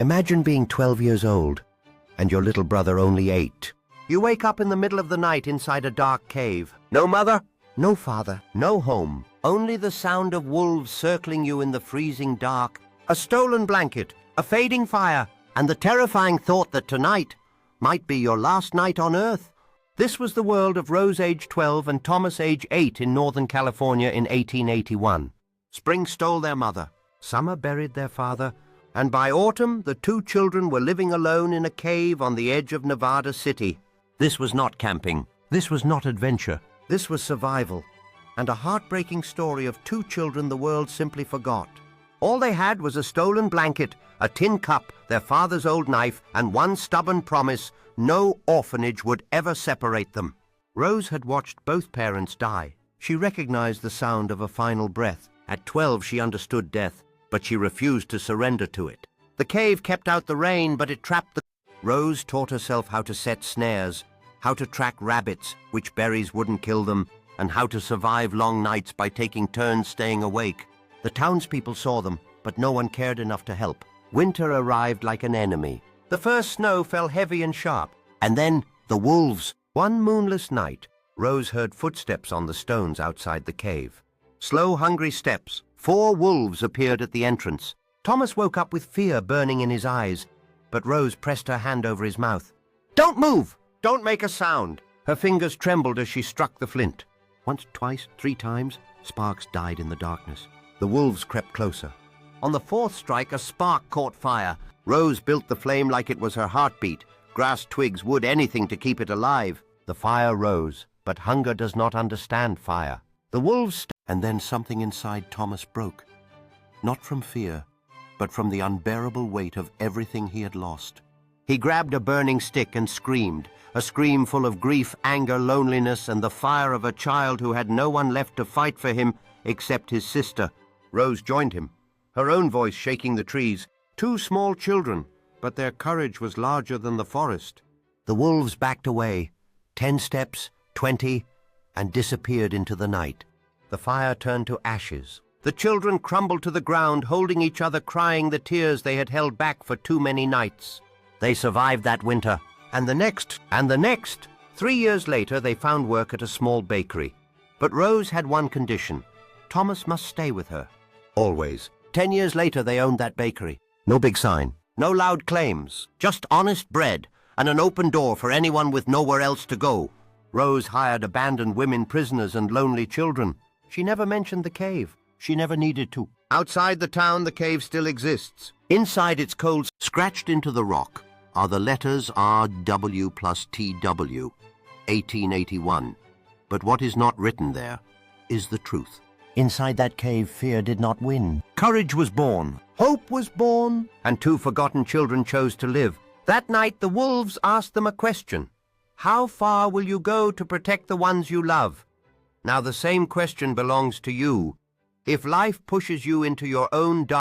Imagine being 12 years old and your little brother only 8. You wake up in the middle of the night inside a dark cave. No mother, no father, no home. Only the sound of wolves circling you in the freezing dark, a stolen blanket, a fading fire, and the terrifying thought that tonight might be your last night on Earth. This was the world of Rose, age 12, and Thomas, age 8, in Northern California in 1881. Spring stole their mother, summer buried their father, and by autumn the two children were living alone in a cave on the edge of Nevada City. This was not camping. This was not adventure. This was survival, and a heartbreaking story of two children the world simply forgot. All they had was a stolen blanket, a tin cup, their father's old knife, and one stubborn promise: no orphanage would ever separate them. Rose had watched both parents die. She recognized the sound of a final breath. At 12, she understood death, but she refused to surrender to it. The cave kept out the rain, but it trapped the... Rose taught herself how to set snares, how to track rabbits, which berries wouldn't kill them, and how to survive long nights by taking turns staying awake. The townspeople saw them, but no one cared enough to help. Winter arrived like an enemy. The first snow fell heavy and sharp, and then the wolves. One moonless night, Rose heard footsteps on the stones outside the cave. Slow, hungry steps. 4 wolves appeared at the entrance. Thomas woke up with fear burning in his eyes, but Rose pressed her hand over his mouth. "Don't move! Don't make a sound!" Her fingers trembled as she struck the flint. Once, twice, 3 times, sparks died in the darkness. The wolves crept closer. On the 4th strike, a spark caught fire. Rose built the flame like it was her heartbeat. Grass, twigs, wood, anything to keep it alive. The fire rose, but hunger does not understand fire. The wolves and then something inside Thomas broke. Not from fear, but from the unbearable weight of everything he had lost. He grabbed a burning stick and screamed, a scream full of grief, anger, loneliness, and the fire of a child who had no one left to fight for him except his sister. Rose joined him, her own voice shaking the trees. 2 small children, but their courage was larger than the forest. The wolves backed away, 10 steps, 20, and disappeared into the night. The fire turned to ashes. The children crumbled to the ground, holding each other, crying the tears they had held back for too many nights. They survived that winter, and the next, and the next. 3 years later, they found work at a small bakery. But Rose had one condition: Thomas must stay with her. Always. 10 years later, they owned that bakery. No big sign, no loud claims, just honest bread and an open door for anyone with nowhere else to go. Rose hired abandoned women, prisoners, and lonely children. She never mentioned the cave. She never needed to. Outside the town, the cave still exists. Inside its cold, scratched into the rock, are the letters RW plus TW, 1881. But what is not written there is the truth. Inside that cave, fear did not win. Courage was born. Hope was born. And 2 forgotten children chose to live. That night, the wolves asked them a question. How far will you go to protect the ones you love? Now the same question belongs to you. If life pushes you into your own dark